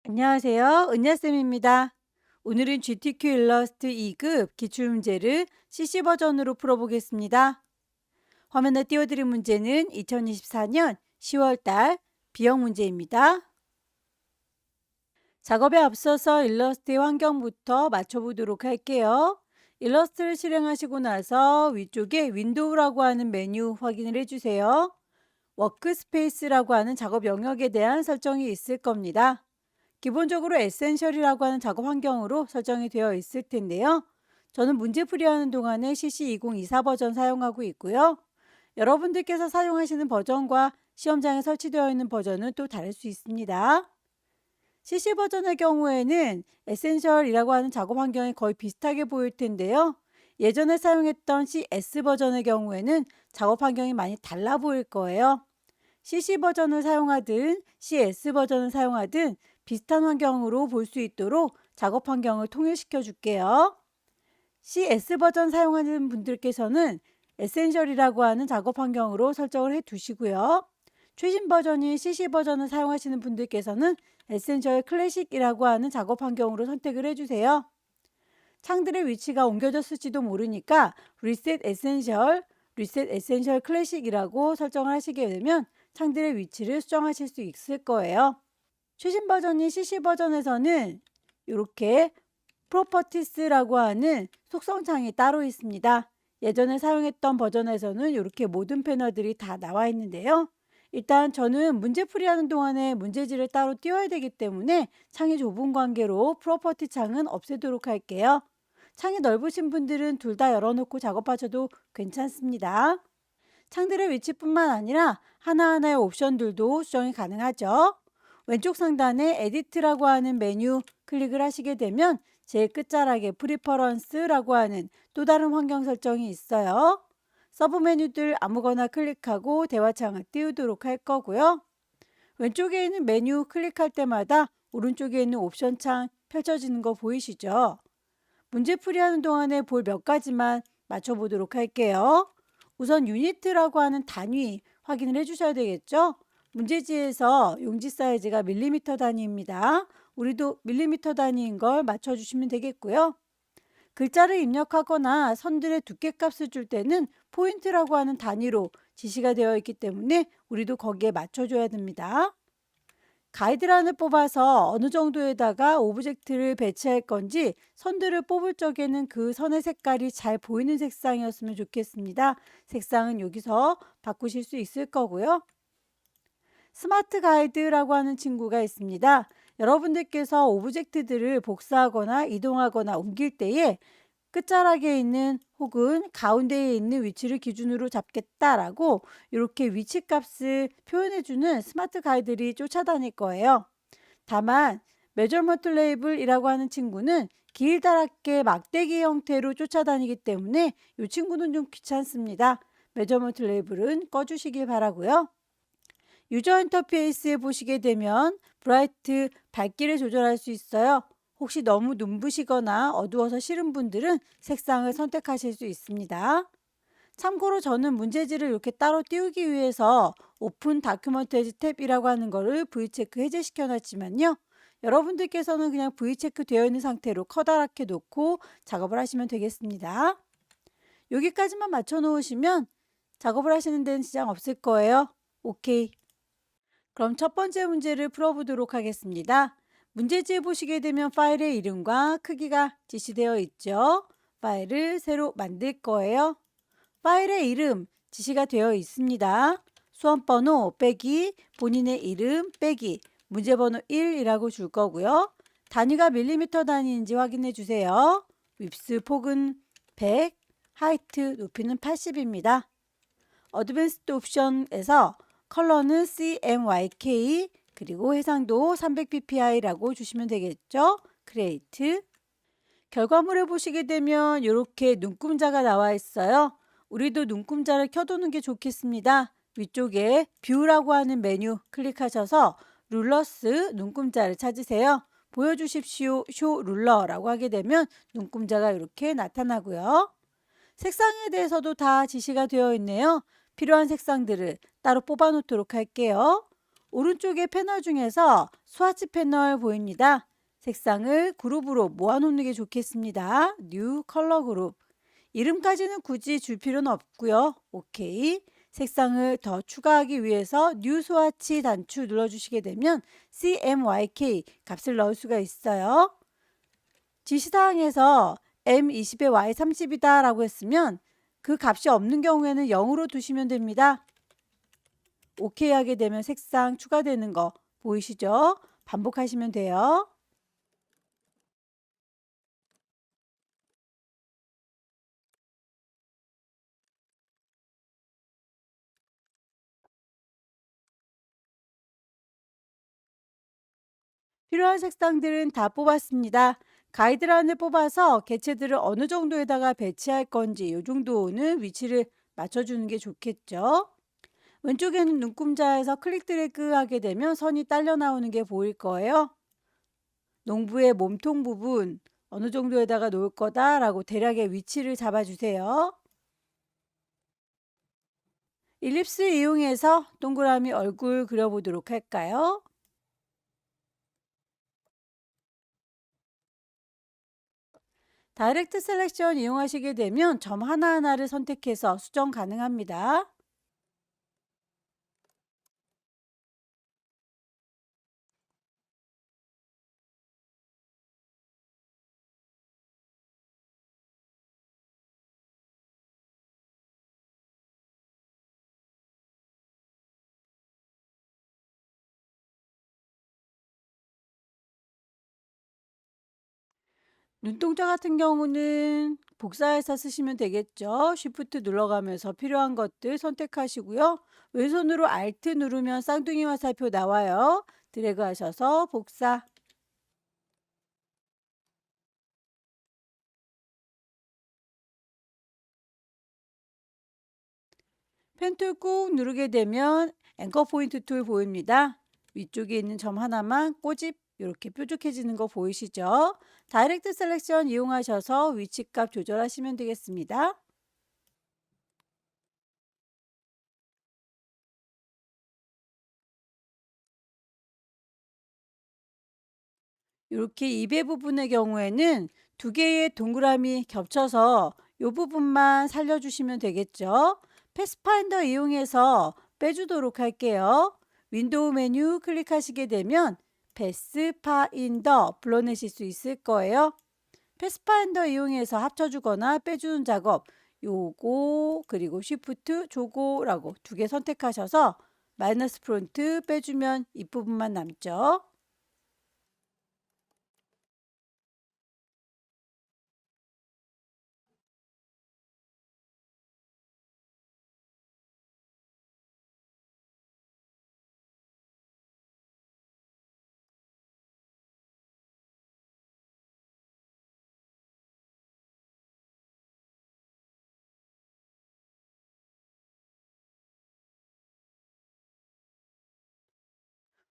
안녕하세요. 은야쌤입니다. 오늘은 GTQ 일러스트 2급 기출문제를 CC 버전으로 풀어보겠습니다. 화면에 띄워드린 문제는 2024년 10월달 B형 문제입니다. 작업에 앞서서 일러스트의 환경부터 맞춰보도록 할게요. 일러스트를 실행하시고 나서 위쪽에 윈도우라고 하는 메뉴 확인을 해주세요. 워크스페이스라고 하는 작업 영역에 대한 설정이 있을 겁니다. 기본적으로 에센셜이라고 하는 작업 환경으로 설정이 되어 있을 텐데요. 저는 문제풀이하는 동안에 CC2024 버전 사용하고 있고요. 여러분들께서 사용하시는 버전과 시험장에 설치되어 있는 버전은 또 다를 수 있습니다. CC 버전의 경우에는 에센셜이라고 하는 작업 환경이 거의 비슷하게 보일 텐데요. 예전에 사용했던 CS 버전의 경우에는 작업 환경이 많이 달라 보일 거예요. CC 버전을 사용하든 CS 버전을 사용하든 비슷한 환경으로 볼 수 있도록 작업 환경을 통일시켜 줄게요. CS 버전 사용하는 분들께서는 에센셜이라고 하는 작업 환경으로 설정을 해 두시고요. 최신 버전인 CC 버전을 사용하시는 분들께서는 에센셜 클래식이라고 하는 작업 환경으로 선택을 해주세요. 창들의 위치가 옮겨졌을지도 모르니까 리셋 에센셜 클래식이라고 설정을 하시게 되면 창들의 위치를 수정하실 수 있을 거예요. 최신 버전인 CC 버전에서는 이렇게 프로퍼티스라고 하는 속성창이 따로 있습니다. 예전에 사용했던 버전에서는 이렇게 모든 패널들이 다 나와 있는데요. 일단 저는 문제풀이하는 동안에 문제지를 따로 띄워야 되기 때문에 창이 좁은 관계로 프로퍼티 창은 없애도록 할게요. 창이 넓으신 분들은 둘 다 열어놓고 작업하셔도 괜찮습니다. 창들의 위치뿐만 아니라 하나하나의 옵션들도 수정이 가능하죠. 왼쪽 상단에 에디트라고 하는 메뉴 클릭을 하시게 되면 제일 끝자락에 프리퍼런스라고 하는 또 다른 환경 설정이 있어요. 서브 메뉴들 아무거나 클릭하고 대화창을 띄우도록 할 거고요. 왼쪽에 있는 메뉴 클릭할 때마다 오른쪽에 있는 옵션 창 펼쳐지는 거 보이시죠? 문제풀이하는 동안에 볼 몇 가지만 맞춰보도록 할게요. 우선 유니트라고 하는 단위 확인을 해주셔야 되겠죠? 문제지에서 용지 사이즈가 밀리미터 단위입니다. 우리도 밀리미터 단위인 걸 맞춰주시면 되겠고요. 글자를 입력하거나 선들의 두께값을 줄 때는 포인트라고 하는 단위로 지시가 되어 있기 때문에 우리도 거기에 맞춰줘야 됩니다. 가이드란을 뽑아서 어느 정도에다가 오브젝트를 배치할 건지 선들을 뽑을 적에는 그 선의 색깔이 잘 보이는 색상이었으면 좋겠습니다. 색상은 여기서 바꾸실 수 있을 거고요. 스마트 가이드라고 하는 친구가 있습니다. 여러분들께서 오브젝트들을 복사하거나 이동하거나 옮길 때에 끝자락에 있는 혹은 가운데에 있는 위치를 기준으로 잡겠다라고 이렇게 위치값을 표현해주는 스마트 가이드들이 쫓아다닐 거예요. 다만 메저먼트 레이블이라고 하는 친구는 길다랗게 막대기 형태로 쫓아다니기 때문에 이 친구는 좀 귀찮습니다. 메저먼트 레이블은 꺼주시길 바라고요. 유저 인터페이스에 보시게 되면 브라이트 밝기를 조절할 수 있어요. 혹시 너무 눈부시거나 어두워서 싫은 분들은 색상을 선택하실 수 있습니다. 참고로 저는 문제지를 이렇게 따로 띄우기 위해서 오픈 다큐먼트 탭이라고 하는 거를 V체크 해제시켜 놨지만요. 여러분들께서는 그냥 V체크 되어 있는 상태로 커다랗게 놓고 작업을 하시면 되겠습니다. 여기까지만 맞춰 놓으시면 작업을 하시는 데는 지장 없을 거예요. 오케이. 그럼 첫 번째 문제를 풀어보도록 하겠습니다. 문제지에 보시게 되면 파일의 이름과 크기가 지시되어 있죠. 파일을 새로 만들 거예요. 파일의 이름 지시가 되어 있습니다. 수험번호 빼기 본인의 이름 빼기 문제번호 1이라고 줄 거고요. 단위가 밀리미터 단위인지 확인해 주세요. 윕스 폭은 100, 하이트 높이는 80입니다. 어드밴스드 옵션에서 컬러는 CMYK 그리고 해상도 300ppi라고 주시면 되겠죠. 크리에이트. 결과물을 보시게 되면 이렇게 눈금자가 나와 있어요. 우리도 눈금자를 켜두는 게 좋겠습니다. 위쪽에 뷰라고 하는 메뉴 클릭하셔서 룰러스 눈금자를 찾으세요. 보여주십시오 쇼 룰러라고 하게 되면 눈금자가 이렇게 나타나고요. 색상에 대해서도 다 지시가 되어 있네요. 필요한 색상들을 따로 뽑아 놓도록 할게요. 오른쪽의 패널 중에서 스와치 패널 보입니다. 색상을 그룹으로 모아 놓는 게 좋겠습니다. New 컬러 그룹. 이름까지는 굳이 줄 필요는 없고요. 오케이. 색상을 더 추가하기 위해서 New 스와치 단추 눌러주시게 되면 CMYK 값을 넣을 수가 있어요. 지시사항에서 M20에 Y30이다 라고 했으면 그 값이 없는 경우에는 0으로 두시면 됩니다. 오케이 하게 되면 색상 추가되는 거 보이시죠? 반복하시면 돼요. 필요한 색상들은 다 뽑았습니다. 가이드란을 뽑아서 개체들을 어느 정도에다가 배치할 건지 이 정도는 위치를 맞춰주는 게 좋겠죠. 왼쪽에는 눈금자에서 클릭 드래그 하게 되면 선이 딸려 나오는 게 보일 거예요. 농부의 몸통 부분 어느 정도에다가 놓을 거다라고 대략의 위치를 잡아주세요. 일립스 이용해서 동그라미 얼굴 그려보도록 할까요? 다이렉트 셀렉션 이용하시게 되면 점 하나하나를 선택해서 수정 가능합니다. 눈동자 같은 경우는 복사해서 쓰시면 되겠죠. Shift 눌러가면서 필요한 것들 선택하시고요. 왼손으로 Alt 누르면 쌍둥이 화살표 나와요. 드래그 하셔서 복사. 펜 툴 꾹 누르게 되면 앵커 포인트 툴 보입니다. 위쪽에 있는 점 하나만 꼬집 이렇게 뾰족해지는 거 보이시죠? 다이렉트 셀렉션 이용하셔서 위치값 조절하시면 되겠습니다. 이렇게 입의 부분의 경우에는 두 개의 동그라미 겹쳐서 이 부분만 살려주시면 되겠죠. 패스파인더 이용해서 빼주도록 할게요. 윈도우 메뉴 클릭하시게 되면 패스파인더 불러내실 수 있을 거예요. 패스파인더 이용해서 합쳐주거나 빼주는 작업 요거 그리고 쉬프트 조고라고 두 개 선택하셔서 마이너스 프론트 빼주면 이 부분만 남죠.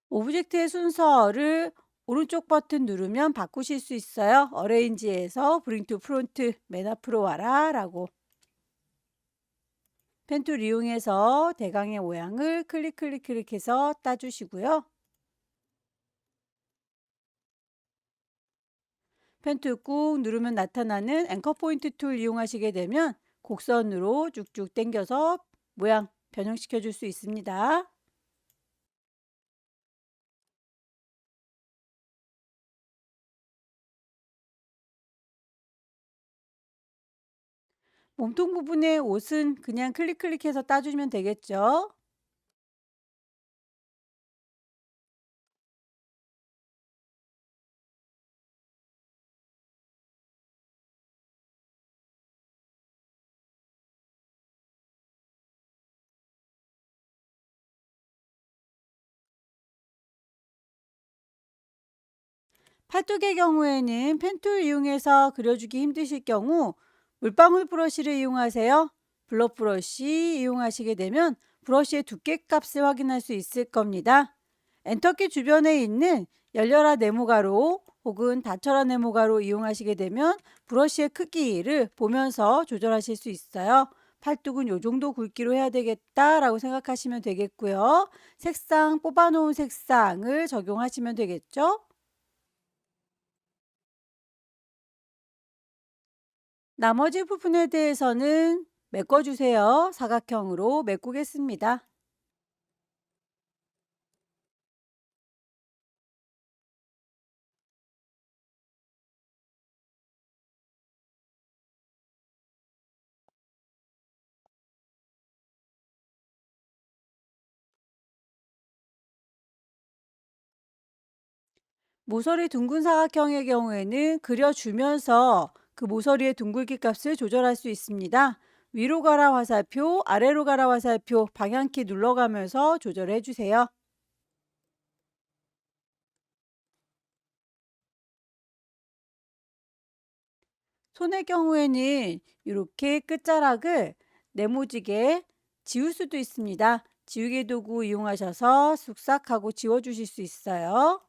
오브젝트의 순서를 오른쪽 버튼 누르면 바꾸실 수 있어요. 어레인지에서 Bring to Front 맨 앞으로 와라 라고 펜툴 이용해서 대강의 모양을 클릭해서 따주시고요. 펜툴 꾹 누르면 나타나는 앵커 포인트 툴 이용하시게 되면 곡선으로 쭉쭉 당겨서 모양 변형시켜 줄 수 있습니다. 몸통 부분의 옷은 그냥 클릭해서 따주면 되겠죠. 팔뚝의 경우에는 펜툴 이용해서 그려주기 힘드실 경우 물방울 브러쉬를 이용하세요. 블러 브러쉬 이용하시게 되면 브러쉬의 두께 값을 확인할 수 있을 겁니다. 엔터키 주변에 있는 열려라 네모가로 혹은 다처럼 네모가로 이용하시게 되면 브러쉬의 크기를 보면서 조절하실 수 있어요. 팔뚝은 요 정도 굵기로 해야 되겠다라고 생각하시면 되겠고요. 색상, 뽑아놓은 색상을 적용하시면 되겠죠. 나머지 부분에 대해서는 메꿔주세요. 사각형으로 메꾸겠습니다. 모서리 둥근 사각형의 경우에는 그려주면서 그 모서리의 둥글기 값을 조절할 수 있습니다. 위로 가라 화살표, 아래로 가라 화살표 방향키 눌러가면서 조절해 주세요. 손의 경우에는 이렇게 끝자락을 네모지게 지울 수도 있습니다. 지우개 도구 이용하셔서 쓱싹하고 지워주실 수 있어요.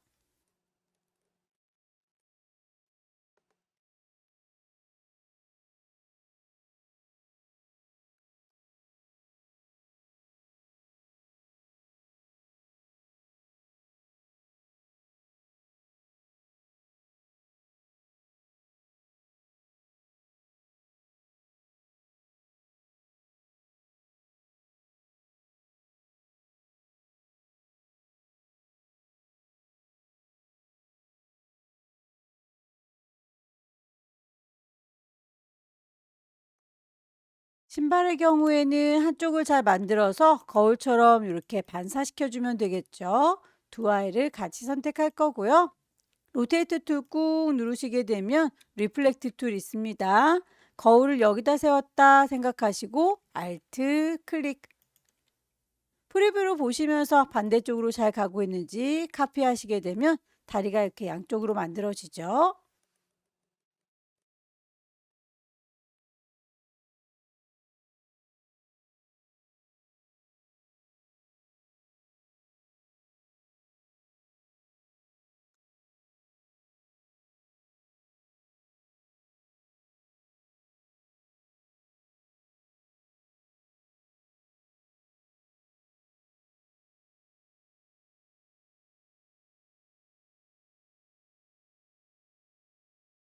신발의 경우에는 한쪽을 잘 만들어서 거울처럼 이렇게 반사시켜 주면 되겠죠. 두 아이를 같이 선택할 거고요. 로테이트 툴 꾹 누르시게 되면 리플렉트 툴 있습니다. 거울을 여기다 세웠다 생각하시고 알트 클릭. 프리뷰로 보시면서 반대쪽으로 잘 가고 있는지 카피하시게 되면 다리가 이렇게 양쪽으로 만들어지죠.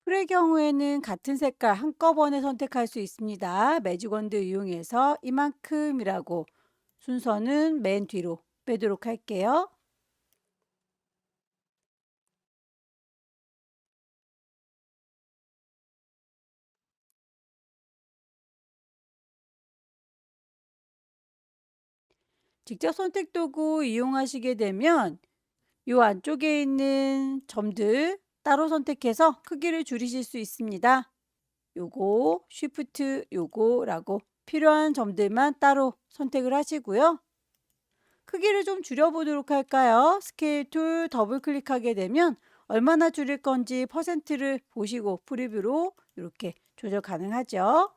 풀의 경우에는 같은 색깔 한꺼번에 선택할 수 있습니다. 매직원드 이용해서 이만큼이라고 순서는 맨 뒤로 빼도록 할게요. 직접 선택 도구 이용하시게 되면 이 안쪽에 있는 점들 따로 선택해서 크기를 줄이실 수 있습니다. 요거, 쉬프트 요거라고 필요한 점들만 따로 선택을 하시고요. 크기를 좀 줄여보도록 할까요? 스케일 툴 더블 클릭하게 되면 얼마나 줄일 건지 퍼센트를 보시고 프리뷰로 이렇게 조절 가능하죠.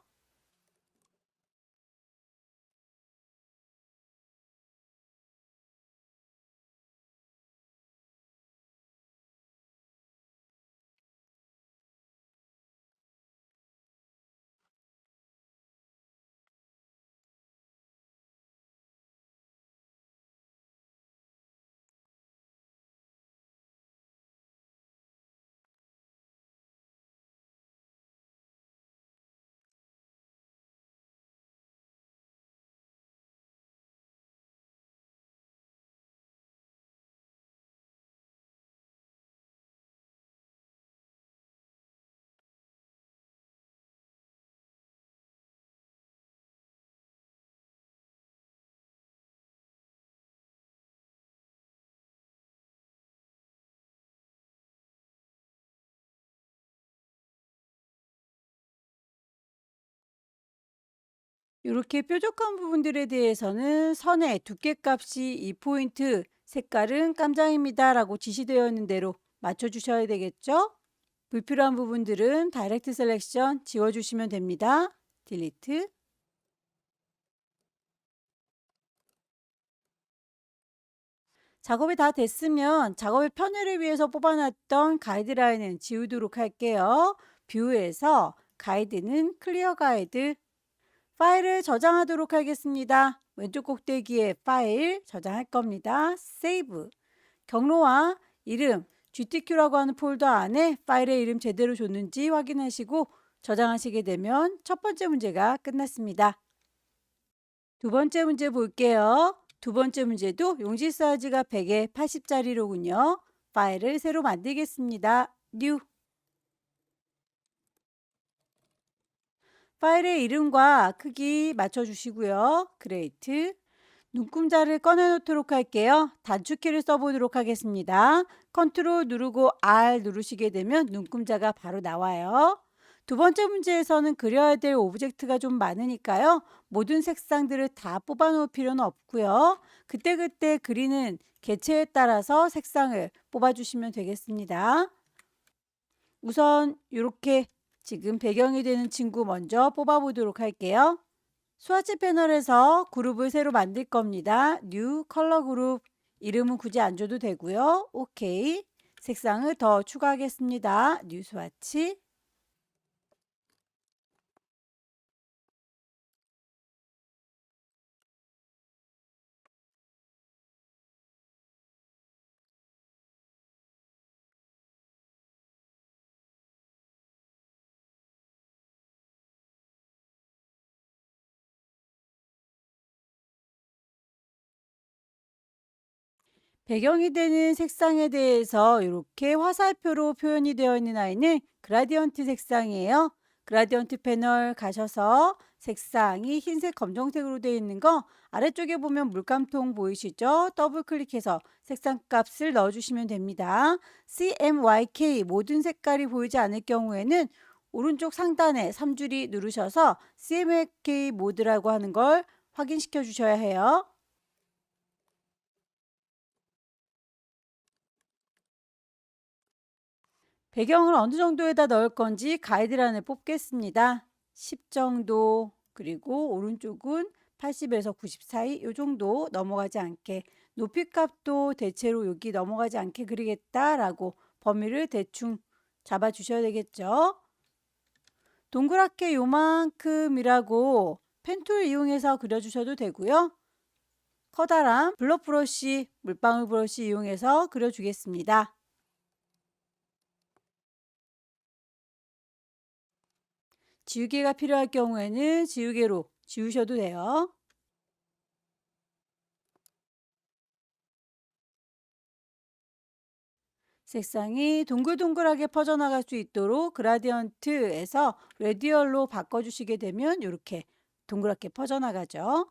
이렇게 뾰족한 부분들에 대해서는 선의 두께값이 2포인트, 색깔은 깜장입니다 라고 지시되어 있는 대로 맞춰주셔야 되겠죠? 불필요한 부분들은 다이렉트 셀렉션 지워주시면 됩니다. 딜리트. 작업이 다 됐으면 작업의 편의를 위해서 뽑아놨던 가이드라인은 지우도록 할게요. 뷰에서 가이드는 클리어 가이드, 파일을 저장하도록 하겠습니다. 왼쪽 꼭대기에 파일 저장할 겁니다. 세이브, 경로와 이름, GTQ라고 하는 폴더 안에 파일의 이름 제대로 줬는지 확인하시고 저장하시게 되면 첫 번째 문제가 끝났습니다. 두 번째 문제 볼게요. 두 번째 문제도 용지 사이즈가 100에 80짜리로군요. 파일을 새로 만들겠습니다. New. 파일의 이름과 크기 맞춰주시고요. Create. 눈금자를 꺼내놓도록 할게요. 단축키를 써보도록 하겠습니다. 컨트롤 누르고 R 누르시게 되면 눈금자가 바로 나와요. 두 번째 문제에서는 그려야 될 오브젝트가 좀 많으니까요. 모든 색상들을 다 뽑아 놓을 필요는 없고요. 그때그때 그리는 개체에 따라서 색상을 뽑아 주시면 되겠습니다. 우선 이렇게 지금 배경이 되는 친구 먼저 뽑아 보도록 할게요. 스와치 패널에서 그룹을 새로 만들 겁니다. New 컬러 그룹. 이름은 굳이 안 줘도 되고요. OK. 색상을 더 추가하겠습니다. New 스와치. 배경이 되는 색상에 대해서 이렇게 화살표로 표현이 되어 있는 아이는 그라디언트 색상이에요. 그라디언트 패널 가셔서 색상이 흰색, 검정색으로 되어 있는 거 아래쪽에 보면 물감통 보이시죠? 더블 클릭해서 색상 값을 넣어주시면 됩니다. CMYK 모든 색깔이 보이지 않을 경우에는 오른쪽 상단에 3줄이 누르셔서 CMYK 모드라고 하는 걸 확인시켜 주셔야 해요. 배경을 어느 정도에다 넣을 건지 가이드란을 뽑겠습니다. 10 정도, 그리고 오른쪽은 80에서 90 사이 이 정도 넘어가지 않게, 높이 값도 대체로 여기 넘어가지 않게 그리겠다라고 범위를 대충 잡아 주셔야 되겠죠. 동그랗게 요만큼이라고 펜툴 이용해서 그려주셔도 되고요. 커다란 블럭 브러쉬, 물방울 브러쉬 이용해서 그려주겠습니다. 지우개가 필요할 경우에는 지우개로 지우셔도 돼요. 색상이 동글동글하게 퍼져나갈 수 있도록 그라디언트에서 레디얼로 바꿔주시게 되면 이렇게 동그랗게 퍼져나가죠.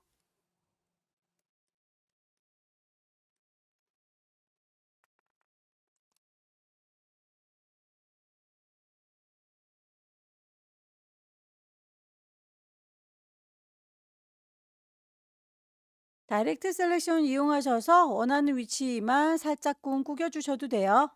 다이렉트 셀렉션 이용하셔서 원하는 위치만 살짝쿵 구겨주셔도 돼요.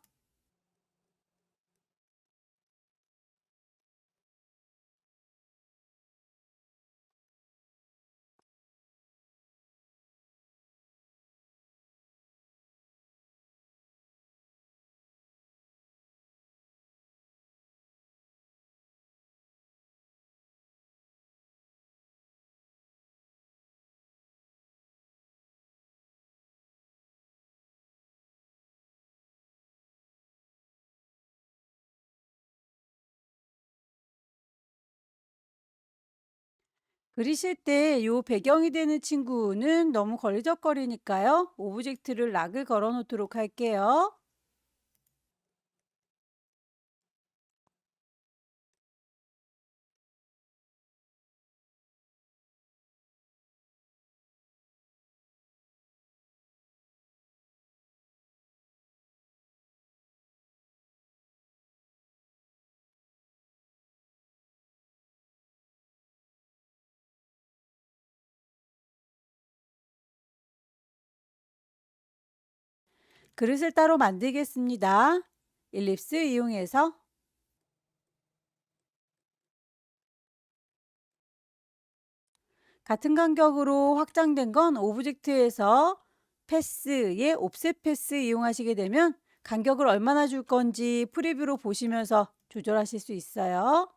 그리실 때 이 배경이 되는 친구는 너무 걸리적거리니까요. 오브젝트를 락을 걸어 놓도록 할게요. 그릇을 따로 만들겠습니다. 일립스 이용해서 같은 간격으로 확장된 건 오브젝트에서 패스의 옵셋 패스 이용하시게 되면 간격을 얼마나 줄 건지 프리뷰로 보시면서 조절하실 수 있어요.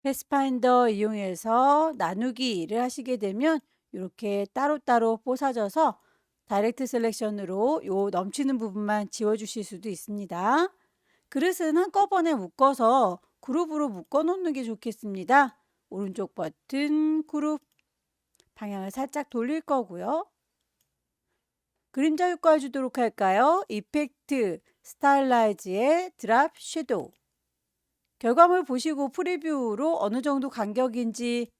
패스파인더 이용해서 나누기를 하시게 되면 이렇게 따로따로 뽀사져서 다이렉트 셀렉션으로 요 넘치는 부분만 지워주실 수도 있습니다. 그릇은 한꺼번에 묶어서 그룹으로 묶어 놓는 게 좋겠습니다. 오른쪽 버튼 그룹 방향을 살짝 돌릴 거고요. 그림자 효과를 주도록 할까요? 이펙트 스타일라이즈의 드랍 섀도우. 결과물 보시고 프리뷰로 어느 정도 간격인지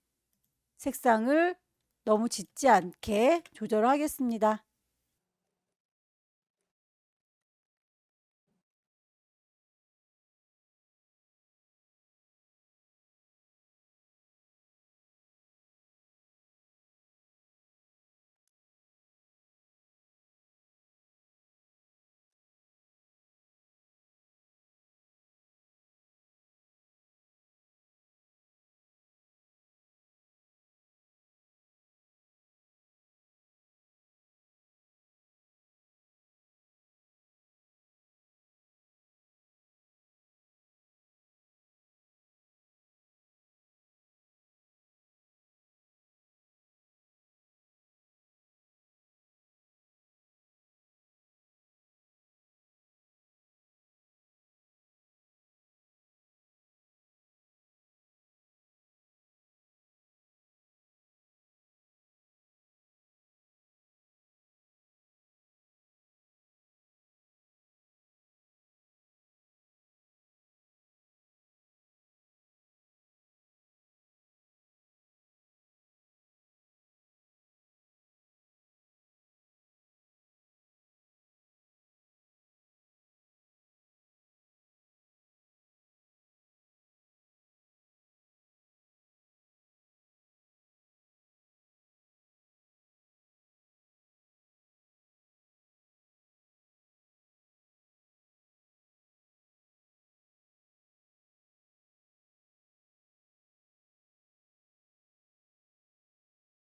색상을 너무 짙지 않게 조절하겠습니다.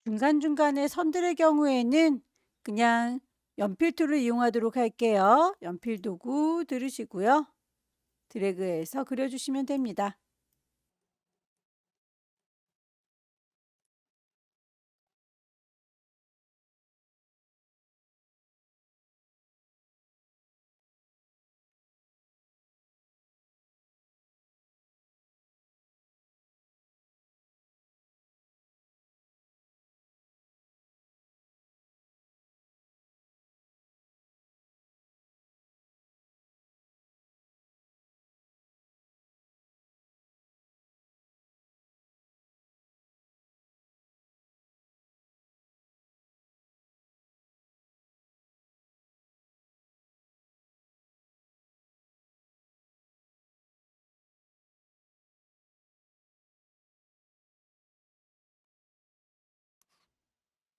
중간중간에 선들의 경우에는 그냥 연필 툴을 이용하도록 할게요. 연필 도구 들으시고요. 드래그해서 그려주시면 됩니다.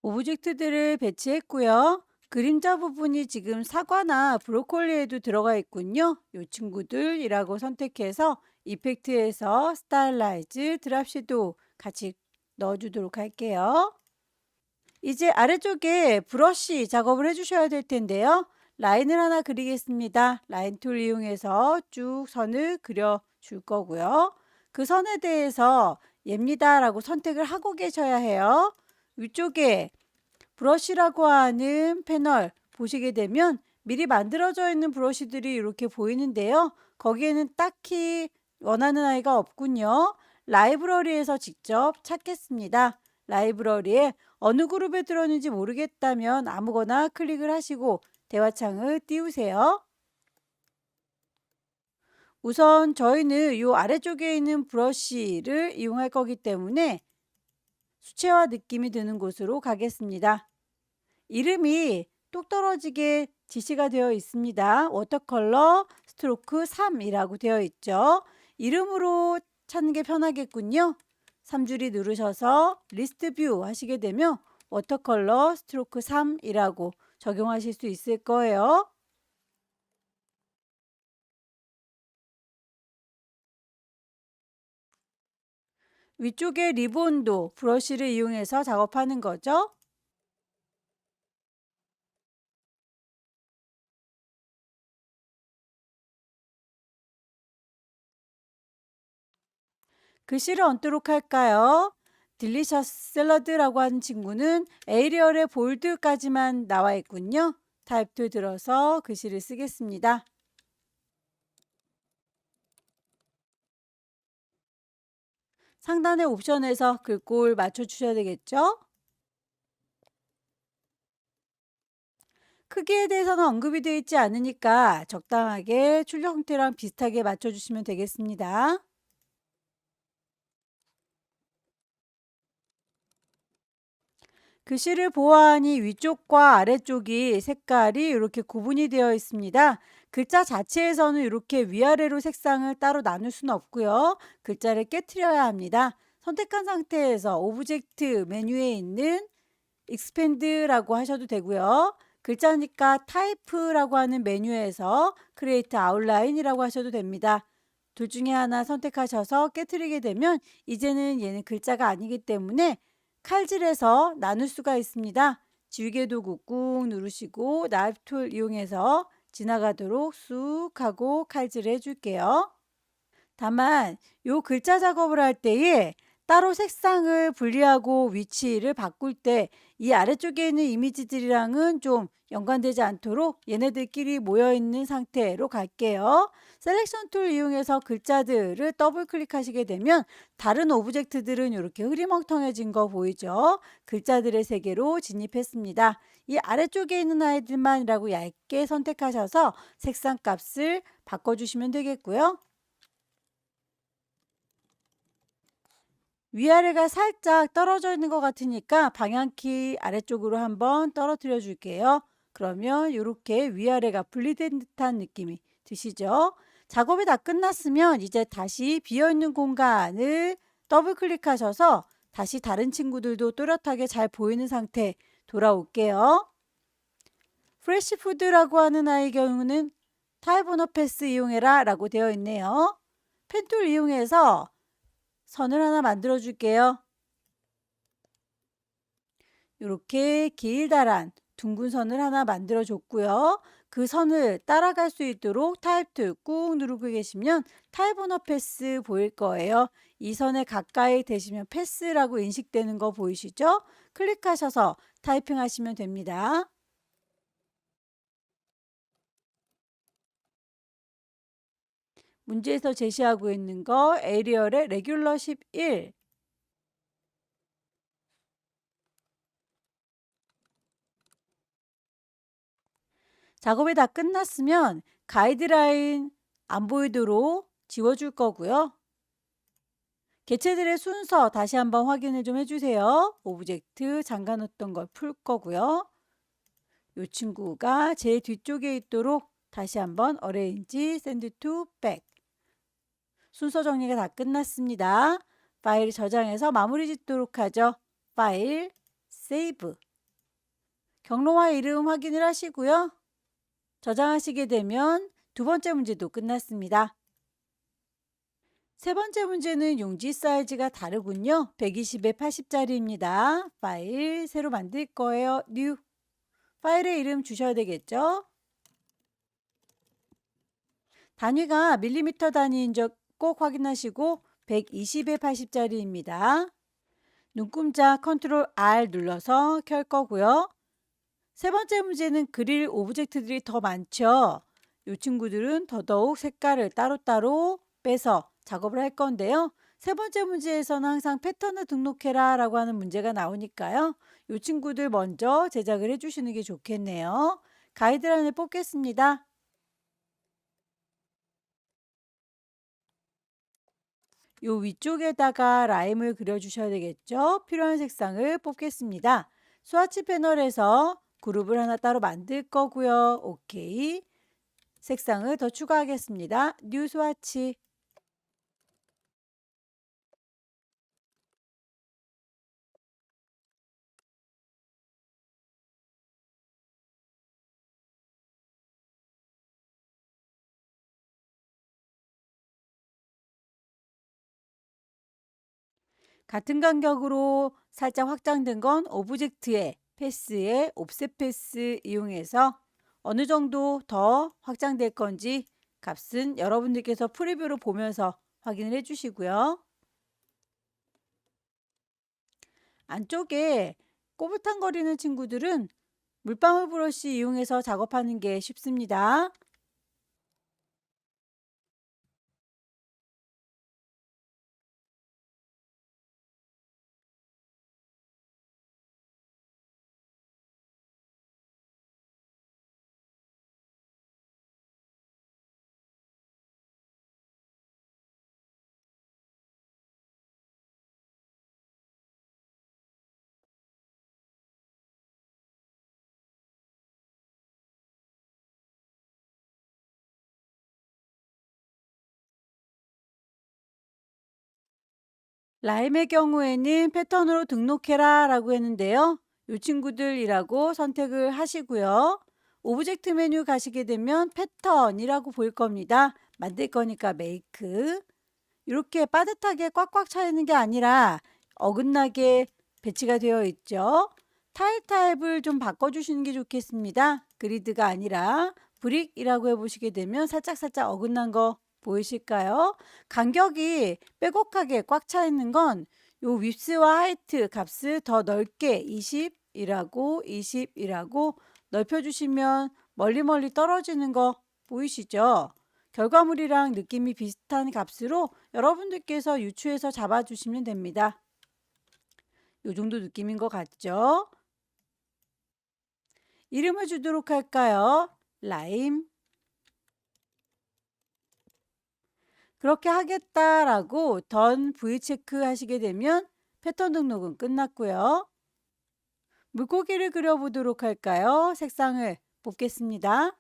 오브젝트들을 배치했고요. 그림자 부분이 지금 사과나 브로콜리에도 들어가 있군요. 이 친구들이라고 선택해서 이펙트에서 스타일라이즈 드랍 섀도우 같이 넣어주도록 할게요. 이제 아래쪽에 브러쉬 작업을 해주셔야 될 텐데요. 라인을 하나 그리겠습니다. 라인 툴 이용해서 쭉 선을 그려줄 거고요. 그 선에 대해서 얘입니다 라고 선택을 하고 계셔야 해요. 위쪽에 브러쉬라고 하는 패널 보시게 되면 미리 만들어져 있는 브러쉬들이 이렇게 보이는데요. 거기에는 딱히 원하는 아이가 없군요. 라이브러리에서 직접 찾겠습니다. 라이브러리에 어느 그룹에 들었는지 모르겠다면 아무거나 클릭을 하시고 대화창을 띄우세요. 우선 저희는 이 아래쪽에 있는 브러쉬를 이용할 거기 때문에 수채화 느낌이 드는 곳으로 가겠습니다. 이름이 똑 떨어지게 지시가 되어 있습니다. 워터컬러 스트로크 3이라고 되어 있죠. 이름으로 찾는 게 편하겠군요. 3줄이 누르셔서 리스트 뷰 하시게 되면 워터컬러 스트로크 3이라고 적용하실 수 있을 거예요. 위쪽에 리본도 브러쉬를 이용해서 작업하는 거죠. 글씨를 얹도록 할까요? 딜리셔스 샐러드라고 하는 친구는 에이리얼의 볼드까지만 나와 있군요. 타입 툴 들어서 글씨를 쓰겠습니다. 상단의 옵션에서 글꼴 맞춰주셔야 되겠죠? 크기에 대해서는 언급이 되어 있지 않으니까 적당하게 출력 형태랑 비슷하게 맞춰주시면 되겠습니다. 글씨를 보아하니 위쪽과 아래쪽이 색깔이 이렇게 구분이 되어 있습니다. 글자 자체에서는 이렇게 위아래로 색상을 따로 나눌 수는 없고요. 글자를 깨트려야 합니다. 선택한 상태에서 오브젝트 메뉴에 있는 익스펜드라고 하셔도 되고요. 글자니까 타입라고 하는 메뉴에서 크리에이트 아웃라인이라고 하셔도 됩니다. 둘 중에 하나 선택하셔서 깨트리게 되면 이제는 얘는 글자가 아니기 때문에 칼질해서 나눌 수가 있습니다. 지우개 도구 꾹 누르시고 나이프 툴 이용해서 지나가도록 쑥 하고 칼질해 줄게요. 다만 요 글자 작업을 할 때에 따로 색상을 분리하고 위치를 바꿀 때 이 아래쪽에 있는 이미지들이랑은 좀 연관되지 않도록 얘네들끼리 모여 있는 상태로 갈게요. 셀렉션 툴 이용해서 글자들을 더블 클릭하시게 되면 다른 오브젝트들은 이렇게 흐리멍텅해진 거 보이죠? 글자들의 세계로 진입했습니다. 이 아래쪽에 있는 아이들만이라고 얇게 선택하셔서 색상 값을 바꿔주시면 되겠고요. 위아래가 살짝 떨어져 있는 것 같으니까 방향키 아래쪽으로 한번 떨어뜨려 줄게요. 그러면 이렇게 위아래가 분리된 듯한 느낌이 드시죠? 작업이 다 끝났으면 이제 다시 비어있는 공간을 더블 클릭하셔서 다시 다른 친구들도 또렷하게 잘 보이는 상태 돌아올게요. 프레시 푸드라고 하는 아이의 경우는 타입 오너 패스 이용해라 라고 되어 있네요. 펜툴 이용해서 선을 하나 만들어 줄게요. 이렇게 길다란 둥근 선을 하나 만들어 줬고요. 그 선을 따라갈 수 있도록 타입 툴 꾹 누르고 계시면 타입 오너 패스 보일 거예요. 이 선에 가까이 되시면 패스라고 인식되는 거 보이시죠? 클릭하셔서 타이핑 하시면 됩니다. 문제에서 제시하고 있는 거 에리얼의 레귤러 11 작업이 다 끝났으면 가이드라인 안 보이도록 지워줄 거고요. 개체들의 순서 다시 한번 확인을 좀 해주세요. 오브젝트 잠가 놓던 걸 풀 거고요. 이 친구가 제일 뒤쪽에 있도록 다시 한번 어레인지 샌드 투 백 순서 정리가 다 끝났습니다. 파일 저장해서 마무리 짓도록 하죠. 파일 세이브 경로와 이름 확인을 하시고요. 저장하시게 되면 두 번째 문제도 끝났습니다. 세 번째 문제는 용지 사이즈가 다르군요. 120에 80짜리입니다. 파일 새로 만들 거예요. 뉴 파일의 이름 주셔야 되겠죠. 단위가 밀리미터 단위인 적 꼭 확인하시고 120에 80짜리입니다. 눈금자 컨트롤 R 눌러서 켤 거고요. 세 번째 문제는 그릴 오브젝트들이 더 많죠. 이 친구들은 더더욱 색깔을 따로따로 빼서 작업을 할 건데요. 세 번째 문제에서는 항상 패턴을 등록해라 라고 하는 문제가 나오니까요. 이 친구들 먼저 제작을 해주시는 게 좋겠네요. 가이드라인을 뽑겠습니다. 요 위쪽에다가 라임을 그려주셔야 되겠죠. 필요한 색상을 뽑겠습니다. 스와치 패널에서 그룹을 하나 따로 만들 거고요. 오케이. 색상을 더 추가하겠습니다. 뉴 스와치 같은 간격으로 살짝 확장된 건 오브젝트의 패스에 옵셋 패스 이용해서 어느 정도 더 확장될 건지 값은 여러분들께서 프리뷰로 보면서 확인을 해 주시고요. 안쪽에 꼬부탕거리는 친구들은 물방울 브러쉬 이용해서 작업하는 게 쉽습니다. 라임의 경우에는 패턴으로 등록해라 라고 했는데요. 이 친구들이라고 선택을 하시고요. 오브젝트 메뉴 가시게 되면 패턴이라고 보일 겁니다. 만들 거니까 메이크. 이렇게 빠듯하게 꽉꽉 차 있는 게 아니라 어긋나게 배치가 되어 있죠. 타일 타입을 좀 바꿔주시는 게 좋겠습니다. 그리드가 아니라 브릭이라고 해보시게 되면 살짝살짝 어긋난 거 보이실까요? 간격이 빼곡하게 꽉 차 있는 건 요 윗스와 하이트 값을 더 넓게 20이라고 넓혀주시면 멀리 떨어지는 거 보이시죠? 결과물이랑 느낌이 비슷한 값으로 여러분들께서 유추해서 잡아주시면 됩니다. 이 정도 느낌인 것 같죠? 이름을 주도록 할까요? 라임. 그렇게 하겠다라고 던 V 체크 하시게 되면 패턴 등록은 끝났고요. 물고기를 그려보도록 할까요? 색상을 뽑겠습니다.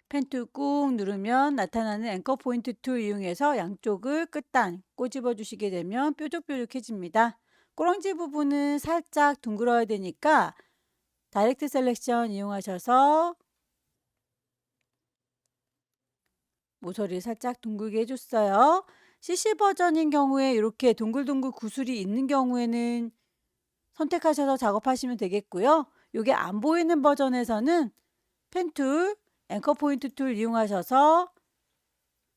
펜 툴 꾹 누르면 나타나는 앵커 포인트 툴 이용해서 양쪽을 끝단 꼬집어 주시게 되면 뾰족뾰족해집니다. 꼬랑지 부분은 살짝 둥그러야 되니까 다이렉트 셀렉션 이용하셔서 모서리를 살짝 둥글게 해줬어요. CC 버전인 경우에 이렇게 동글동글 구슬이 있는 경우에는 선택하셔서 작업하시면 되겠고요. 이게 안 보이는 버전에서는 펜 툴, 앵커 포인트 툴 이용하셔서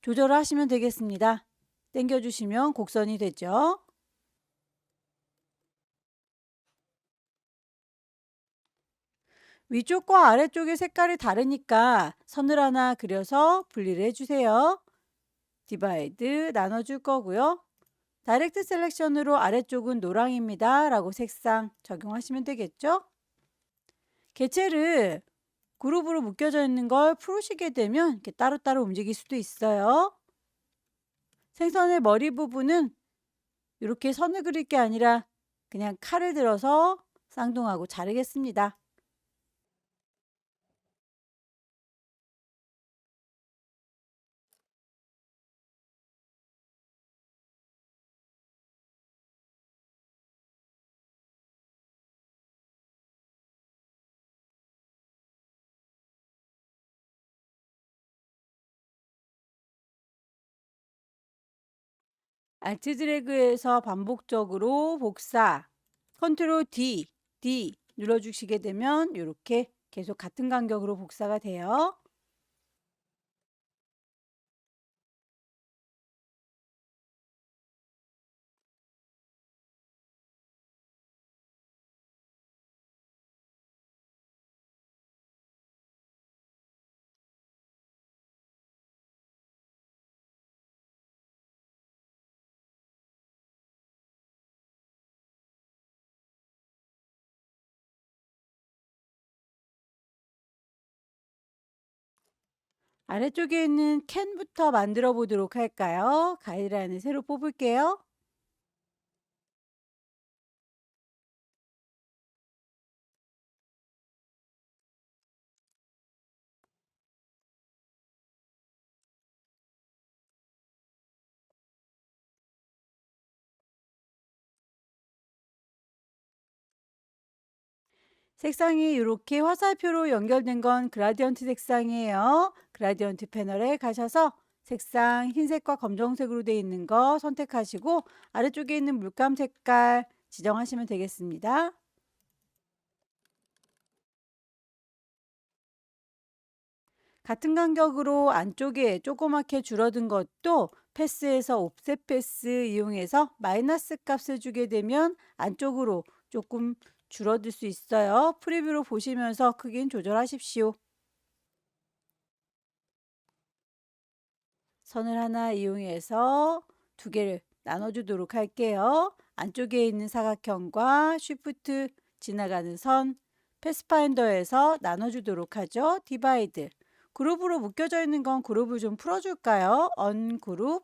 조절을 하시면 되겠습니다. 당겨주시면 곡선이 되죠. 위쪽과 아래쪽의 색깔이 다르니까 선을 하나 그려서 분리를 해주세요. 디바이드 나눠줄 거고요. 다이렉트 셀렉션으로 아래쪽은 노랑입니다 라고 색상 적용하시면 되겠죠. 개체를 그룹으로 묶여져 있는 걸 풀으시게 되면 이렇게 따로따로 움직일 수도 있어요. 생선의 머리 부분은 이렇게 선을 그릴 게 아니라 그냥 칼을 들어서 쌍둥하고 자르겠습니다. 알트 드래그에서 반복적으로 복사, 컨트롤 D 눌러주시게 되면 이렇게 계속 같은 간격으로 복사가 돼요. 아래쪽에 있는 캔부터 만들어 보도록 할까요? 가이드라인을 새로 뽑을게요. 색상이 이렇게 화살표로 연결된 건 그라디언트 색상이에요. 그라디언트 패널에 가셔서 색상 흰색과 검정색으로 되어 있는 거 선택하시고 아래쪽에 있는 물감 색깔 지정하시면 되겠습니다. 같은 간격으로 안쪽에 조그맣게 줄어든 것도 패스에서 옵셋 패스 이용해서 마이너스 값을 주게 되면 안쪽으로 조금 줄어들 수 있어요. 프리뷰로 보시면서 크긴 조절하십시오. 선을 하나 이용해서 두 개를 나눠주도록 할게요. 안쪽에 있는 사각형과 쉬프트 지나가는 선, 패스파인더에서 나눠주도록 하죠. 디바이드. 그룹으로 묶여져 있는 건 그룹을 좀 풀어줄까요? 언그룹.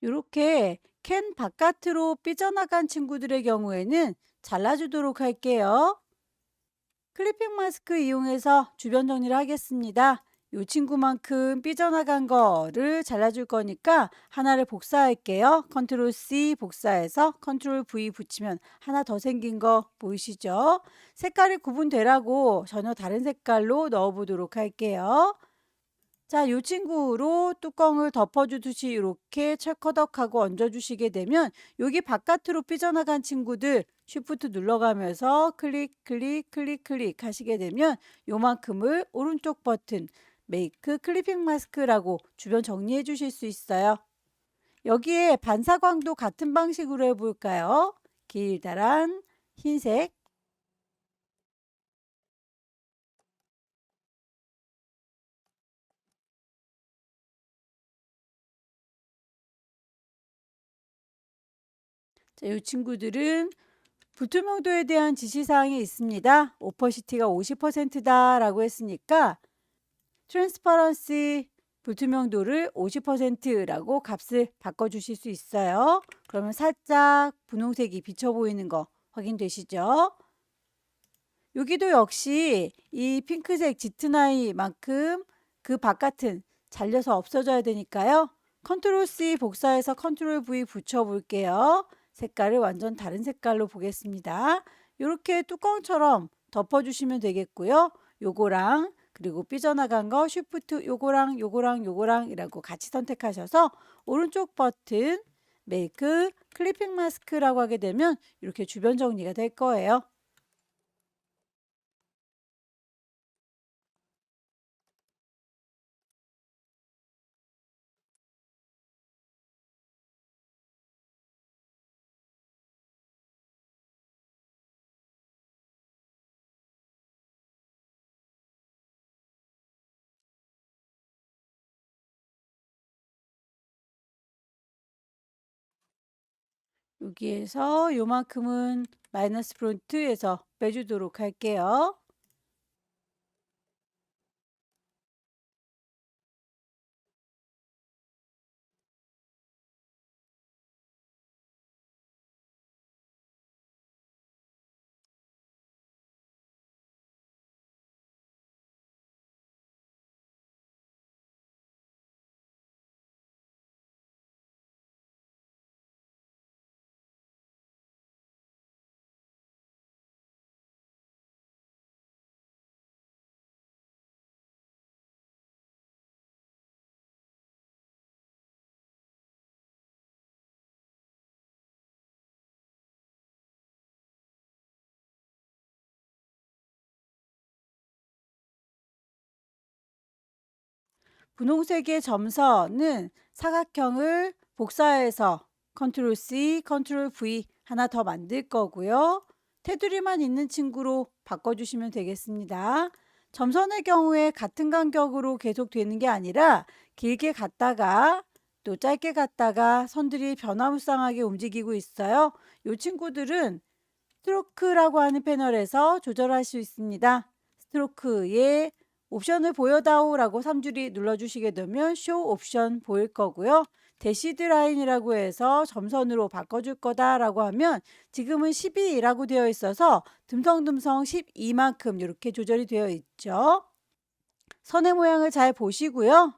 이렇게 캔 바깥으로 삐져나간 친구들의 경우에는 잘라주도록 할게요. 클리핑 마스크 이용해서 주변 정리를 하겠습니다. 이 친구만큼 삐져나간 거를 잘라줄 거니까 하나를 복사할게요. 컨트롤 C 복사해서 컨트롤 V 붙이면 하나 더 생긴 거 보이시죠? 색깔이 구분되라고 전혀 다른 색깔로 넣어보도록 할게요. 자, 이 친구로 뚜껑을 덮어주듯이 이렇게 철커덕하고 얹어주시게 되면 여기 바깥으로 삐져나간 친구들 쉬프트 눌러가면서 클릭 클릭 클릭 클릭 하시게 되면 요만큼을 오른쪽 버튼 메이크 클리핑 마스크라고 주변 정리해 주실 수 있어요. 여기에 반사광도 같은 방식으로 해볼까요? 길다란 흰색. 자, 이 친구들은 불투명도에 대한 지시사항이 있습니다. 오퍼시티가 50%다 라고 했으니까 트랜스퍼런시 불투명도를 50%라고 값을 바꿔주실 수 있어요. 그러면 살짝 분홍색이 비쳐 보이는 거 확인되시죠? 여기도 역시 이 핑크색 짙은 아이만큼 그 바깥은 잘려서 없어져야 되니까요. 컨트롤 C 복사해서 컨트롤 V 붙여 볼게요. 색깔을 완전 다른 색깔로 보겠습니다. 이렇게 뚜껑처럼 덮어주시면 되겠고요. 요거랑 그리고 삐져나간 거 쉬프트 요거랑 요거랑 요거랑이라고 같이 선택하셔서 오른쪽 버튼 메이크 클리핑 마스크라고 하게 되면 이렇게 주변 정리가 될 거예요. 여기에서 요만큼은 마이너스 프론트에서 빼주도록 할게요. 분홍색의 점선은 사각형을 복사해서 컨트롤 C, 컨트롤 V 하나 더 만들 거고요. 테두리만 있는 친구로 바꿔주시면 되겠습니다. 점선의 경우에 같은 간격으로 계속 되는 게 아니라 길게 갔다가 또 짧게 갔다가 선들이 변화무쌍하게 움직이고 있어요. 이 친구들은 스트로크라고 하는 패널에서 조절할 수 있습니다. 스트로크의 옵션을 보여다오라고 3줄이 눌러주시게 되면 쇼 옵션 보일 거고요. 대시드 라인이라고 해서 점선으로 바꿔줄 거다라고 하면 지금은 12라고 되어 있어서 듬성듬성 12만큼 이렇게 조절이 되어 있죠. 선의 모양을 잘 보시고요.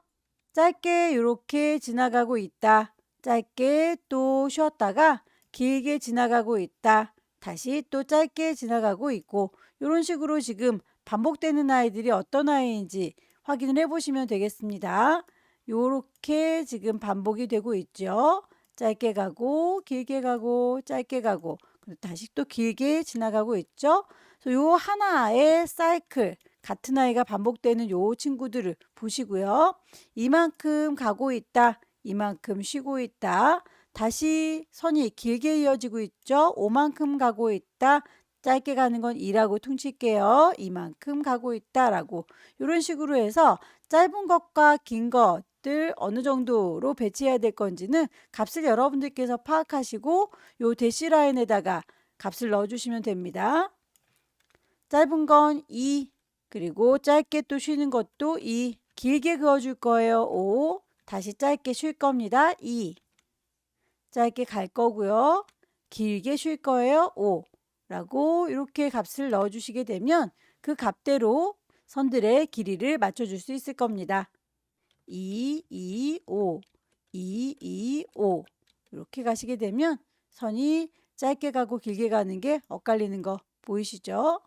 짧게 이렇게 지나가고 있다. 짧게 또 쉬었다가 길게 지나가고 있다. 다시 또 짧게 지나가고 있고 이런 식으로 지금 반복되는 아이들이 어떤 아이인지 확인을 해 보시면 되겠습니다. 요렇게 지금 반복이 되고 있죠. 짧게 가고 길게 가고 짧게 가고 다시 또 길게 지나가고 있죠. 그래서 요 하나의 사이클 같은 아이가 반복되는 요 친구들을 보시고요. 이만큼 가고 있다. 이만큼 쉬고 있다. 다시 선이 길게 이어지고 있죠. 5만큼 가고 있다. 짧게 가는 건 2라고 퉁칠게요. 이만큼 가고 있다라고 이런 식으로 해서 짧은 것과 긴 것들 어느 정도로 배치해야 될 건지는 값을 여러분들께서 파악하시고 요 대시라인에다가 값을 넣어주시면 됩니다. 짧은 건 2, 그리고 짧게 또 쉬는 것도 2, 길게 그어줄 거예요. 5, 다시 짧게 쉴 겁니다. 2, 짧게 갈 거고요. 길게 쉴 거예요. 5 라고 이렇게 값을 넣어주시게 되면 그 값대로 선들의 길이를 맞춰줄 수 있을 겁니다. 2, 2, 5, 2, 2, 5 이렇게 가시게 되면 선이 짧게 가고 길게 가는 게 엇갈리는 거 보이시죠?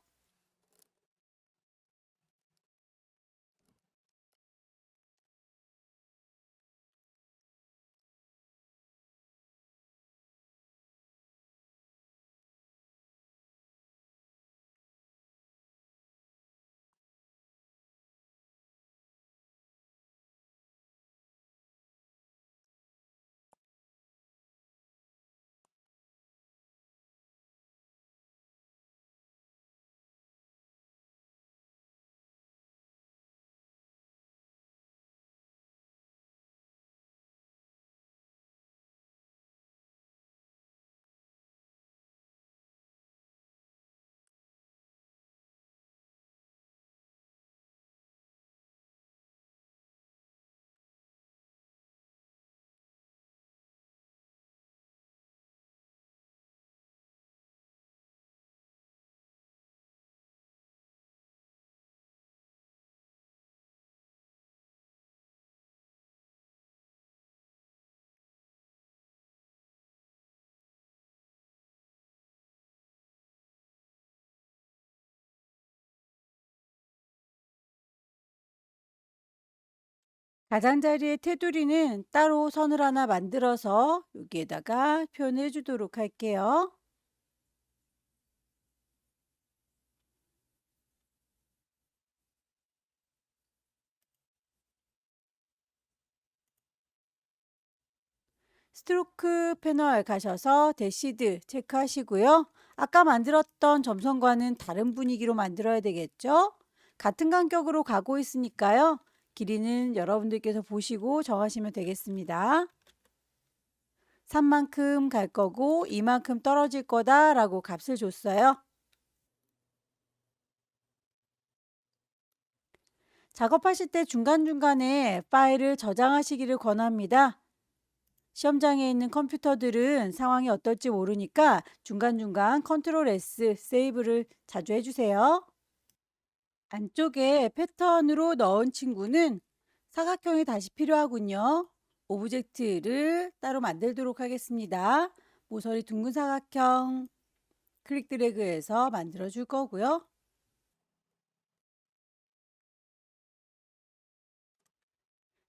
가장자리의 테두리는 따로 선을 하나 만들어서 여기에다가 표현해 주도록 할게요. 스트로크 패널 가셔서 대시드 체크하시고요. 아까 만들었던 점선과는 다른 분위기로 만들어야 되겠죠? 같은 간격으로 가고 있으니까요. 길이는 여러분들께서 보시고 정하시면 되겠습니다. 3만큼 갈 거고 2만큼 떨어질 거다라고 값을 줬어요. 작업하실 때 중간중간에 파일을 저장하시기를 권합니다. 시험장에 있는 컴퓨터들은 상황이 어떨지 모르니까 중간중간 컨트롤 S 세이브를 자주 해주세요. 안쪽에 패턴으로 넣은 친구는 사각형이 다시 필요하군요. 오브젝트를 따로 만들도록 하겠습니다. 모서리 둥근 사각형 클릭 드래그해서 만들어 줄 거고요.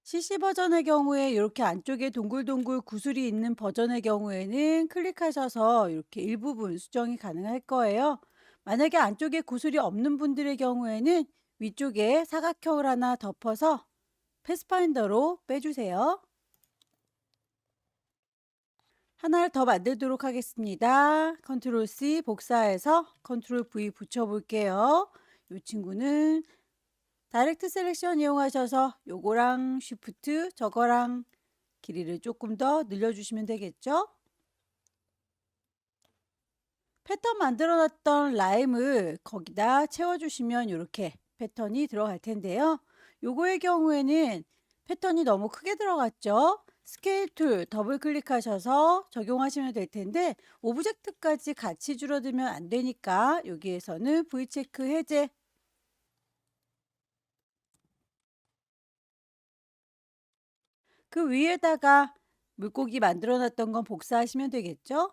CC 버전의 경우에 이렇게 안쪽에 동글동글 구슬이 있는 버전의 경우에는 클릭하셔서 이렇게 일부분 수정이 가능할 거예요. 만약에 안쪽에 구슬이 없는 분들의 경우에는 위쪽에 사각형을 하나 덮어서 패스파인더로 빼주세요. 하나를 더 만들도록 하겠습니다. 컨트롤 C 복사해서 컨트롤 V 붙여볼게요. 이 친구는 다이렉트 셀렉션 이용하셔서 요거랑 쉬프트 저거랑 길이를 조금 더 늘려주시면 되겠죠? 패턴 만들어 놨던 라임을 거기다 채워주시면 이렇게 패턴이 들어갈 텐데요. 요거의 경우에는 패턴이 너무 크게 들어갔죠. 스케일 툴 더블 클릭하셔서 적용하시면 될 텐데 오브젝트까지 같이 줄어들면 안 되니까 여기에서는 V체크 해제. 그 위에다가 물고기 만들어 놨던 건 복사하시면 되겠죠?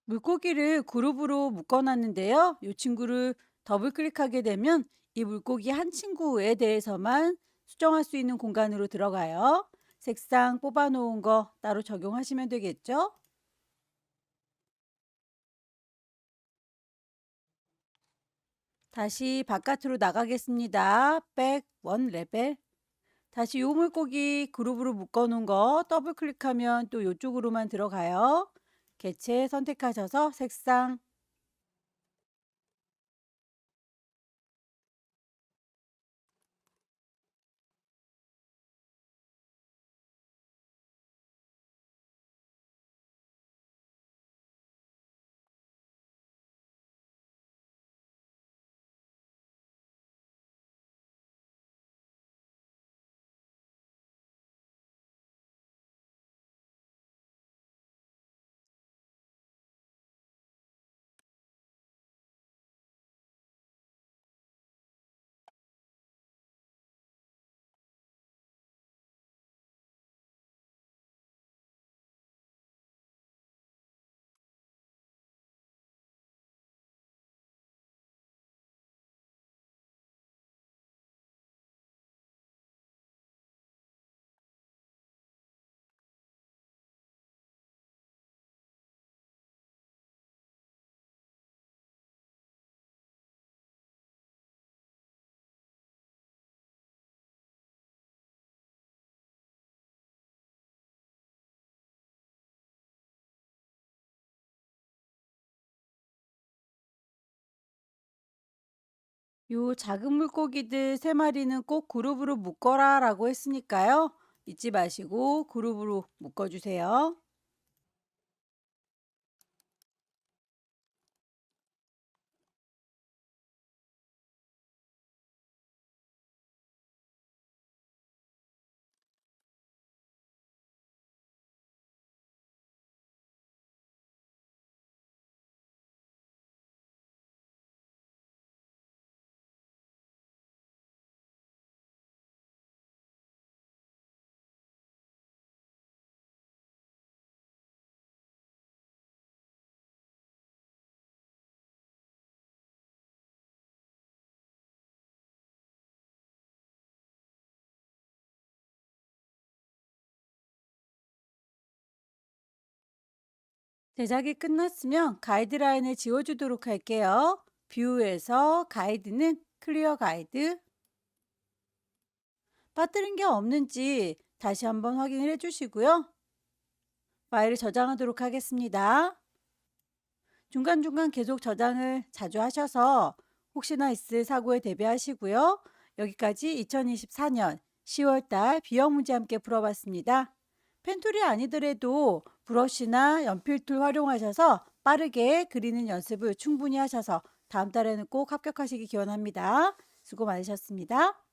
물고기를 그룹으로 묶어 놨는데요. 이 친구를 더블 클릭하게 되면 이 물고기 한 친구에 대해서만 수정할 수 있는 공간으로 들어가요. 색상 뽑아 놓은 거 따로 적용하시면 되겠죠? 다시 바깥으로 나가겠습니다. 백 원 레벨. 다시 요 물고기 그룹으로 묶어 놓은 거 더블 클릭하면 또 요쪽으로만 들어가요. 개체 선택하셔서 색상. 요 작은 물고기들 세 마리는 꼭 그룹으로 묶어라 라고 했으니까요. 잊지 마시고 그룹으로 묶어주세요. 제작이 끝났으면 가이드라인을 지워주도록 할게요. 뷰에서 가이드는 클리어 가이드. 빠뜨린 게 없는지 다시 한번 확인을 해주시고요. 파일을 저장하도록 하겠습니다. 중간중간 계속 저장을 자주 하셔서 혹시나 있을 사고에 대비하시고요. 여기까지 2024년 10월달 B형 문제 함께 풀어봤습니다. 펜툴이 아니더라도 브러쉬나 연필 툴 활용하셔서 빠르게 그리는 연습을 충분히 하셔서 다음 달에는 꼭 합격하시기 기원합니다. 수고 많으셨습니다.